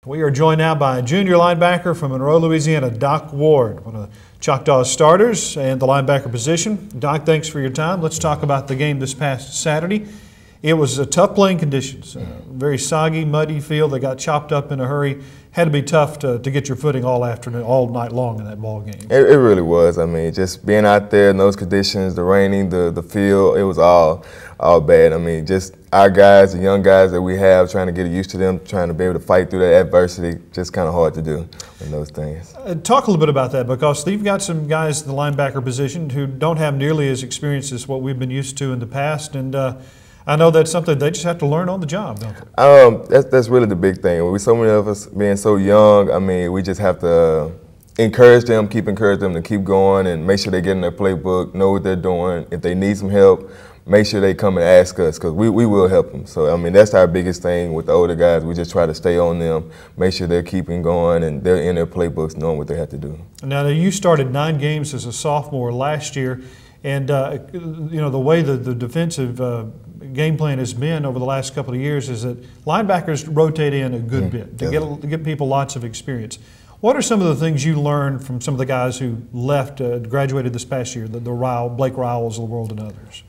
We are joined now by junior linebacker from Monroe, Louisiana, Doc Ward, one of the Choctaws starters and the linebacker position. Doc, thanks for your time. Let's talk about the game this past Saturday. It was tough playing conditions, very soggy, muddy field. They got chopped up in a hurry. Had to be tough to get your footing all afternoon, all night long in that ball game. It really was. I mean, just being out there in those conditions, the raining, the field, it was all bad. I mean, just our guys, the young guys that we have, trying to get used to them, trying to be able to fight through that adversity, just kind of hard to do in those things. Talk a little bit about that, because you've got some guys in the linebacker position who don't have nearly as experience as what we've been used to in the past, and I know that's something they just have to learn on the job, don't they? That's really the big thing. We, so many of us being so young, I mean, we just have to encourage them, keep encouraging them to keep going and make sure they get in their playbook, know what they're doing. If they need some help, make sure they come and ask us, because we will help them. So, I mean, that's our biggest thing with the older guys. We just try to stay on them, make sure they're keeping going and they're in their playbooks knowing what they have to do. Now, you started 9 games as a sophomore last year, and you know, the way the defensive game plan has been over the last couple of years is that linebackers rotate in a good bit to get people lots of experience. What are some of the things you learned from some of the guys who left, graduated this past year, the Blake Rowells of the world and others?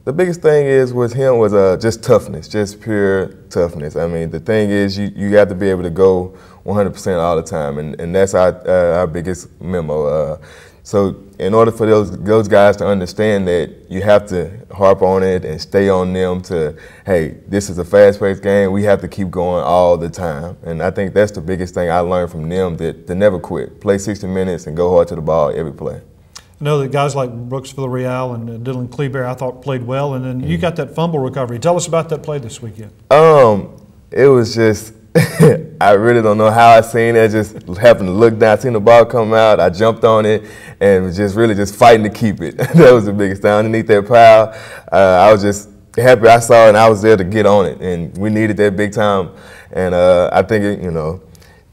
The biggest thing with him was just toughness, just pure toughness. I mean, the thing is you have to be able to go 100% all the time, and that's our biggest memo. So in order for those guys to understand that, you have to harp on it and stay on them to, hey, this is a fast-paced game. We have to keep going all the time. And I think that's the biggest thing I learned from them, that to never quit. Play 60 minutes and go hard to the ball every play. I know that guys like Brooks Villarreal and Dylan Kleber, I thought, played well. And then you got that fumble recovery. Tell us about that play this weekend. It was just, I really don't know how I seen it. I just happened to look down, seen the ball come out. I jumped on it and was just really fighting to keep it. That was the biggest thing. Underneath that pile, I was just happy I saw it and I was there to get on it. And we needed that big time. And I think,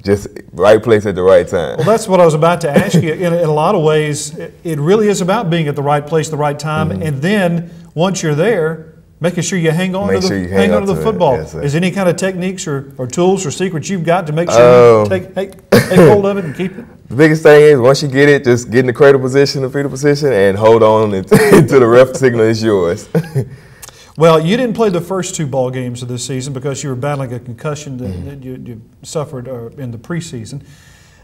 just right place at the right time. Well, that's what I was about to ask you. In a lot of ways, it really is about being at the right place, the right time. And then once you're there, making sure you hang on to the football. Yes, is there any kind of techniques or tools or secrets you've got to make sure you take hold of it and keep it? The biggest thing is, once you get it, just get in the cradle position, the fetal position, and hold on until the ref signal is yours. Well, you didn't play the first 2 ball games of this season because you were battling a concussion that you suffered in the preseason.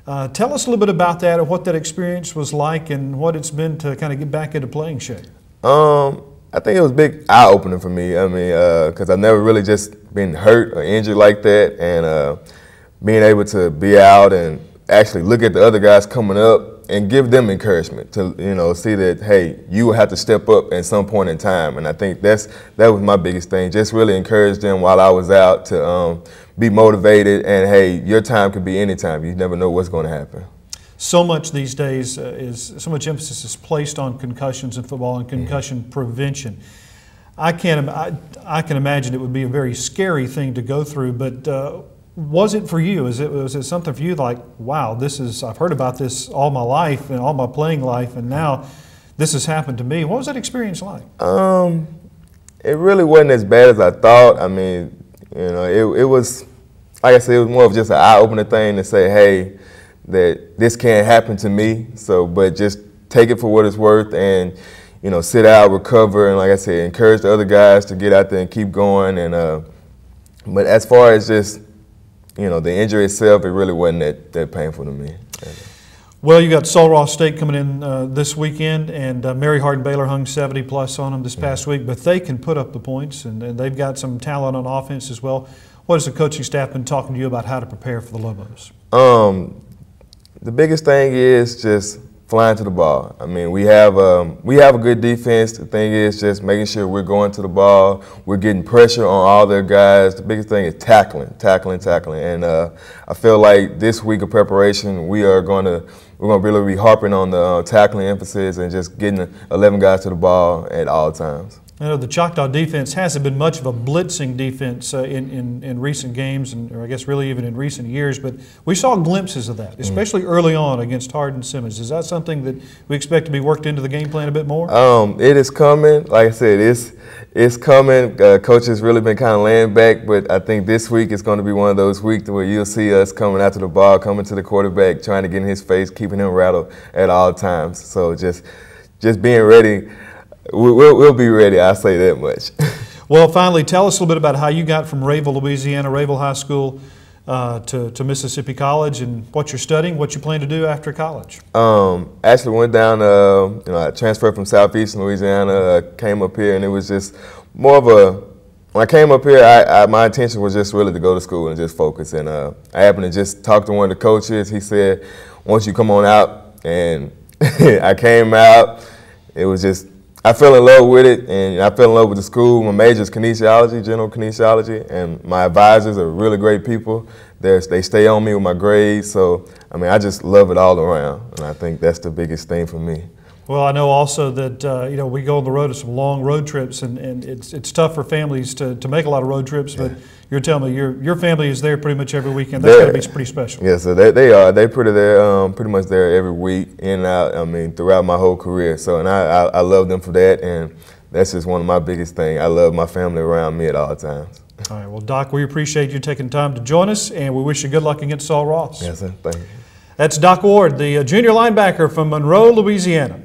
Tell us a little bit about that and what that experience was like and what it's been to kind of get back into playing shape. I think it was a big eye-opener for me. I mean, because I've never really just been hurt or injured like that, and being able to be out and actually look at the other guys coming up and give them encouragement to, see that, hey, you will have to step up at some point in time. And I think that was my biggest thing, just really encourage them while I was out to be motivated, and hey, your time could be any time. You never know what's going to happen. So much these days so much emphasis is placed on concussions in football and concussion prevention. I can imagine it would be a very scary thing to go through, but was it for you? Was it something for you like, wow, I've heard about this all my life and all my playing life, and now this has happened to me? What was that experience like? It really wasn't as bad as I thought. I mean, it was, like I said, it was more of just an eye-opener thing to say, hey, that this can't happen to me. So, but just take it for what it's worth, and sit out, recover, and like I said, encourage the other guys to get out there and keep going. And but as far as just the injury itself, it really wasn't that painful to me. Well, you got Sul Ross State coming in this weekend, and Mary Hardin Baylor hung 70+ on them this past week, but they can put up the points, and they've got some talent on offense as well. What has the coaching staff been talking to you about how to prepare for the Lobos? The biggest thing is just flying to the ball. I mean, we have a good defense. The thing is just making sure we're going to the ball. We're getting pressure on all their guys. The biggest thing is tackling. And I feel like this week of preparation, we're going to really be harping on the tackling emphasis and just getting 11 guys to the ball at all times. I know the Choctaw defense hasn't been much of a blitzing defense in recent games, or I guess really even in recent years, but we saw glimpses of that, especially early on against Hardin Simmons. Is that something that we expect to be worked into the game plan a bit more? It is coming. Like I said, it's coming. Coach has really been kind of laying back, but I think this week is going to be one of those weeks where you'll see us coming after the ball, coming to the quarterback, trying to get in his face, keeping him rattled at all times. So just being ready. We'll be ready, I'll say that much. Well, finally, tell us a little bit about how you got from Rayville, Louisiana, Rayville High School to Mississippi College, and what you're studying, what you plan to do after college. Actually went down, I transferred from Southeastern Louisiana, came up here, and it was just more of when I came up here, my intention was just really to go to school and just focus. And I happened to just talk to one of the coaches. He said, once you come on out, and I came out, it was just, I fell in love with it, and I fell in love with the school. My major is kinesiology, general kinesiology, and my advisors are really great people. They stay on me with my grades, so I mean, I just love it all around, and I think that's the biggest thing for me. Well, I know also that we go on the road to some long road trips, and it's tough for families to make a lot of road trips. But you're telling me your family is there pretty much every weekend. That's got to be pretty special. Yeah, so they are. They pretty much there every week, in and out. I mean, throughout my whole career. So, and I love them for that, and that's just one of my biggest things. I love my family around me at all times. All right. Well, Doc, we appreciate you taking time to join us, and we wish you good luck against Sul Ross. Yes, sir. Thank you. That's Doc Ward, the junior linebacker from Monroe, Louisiana.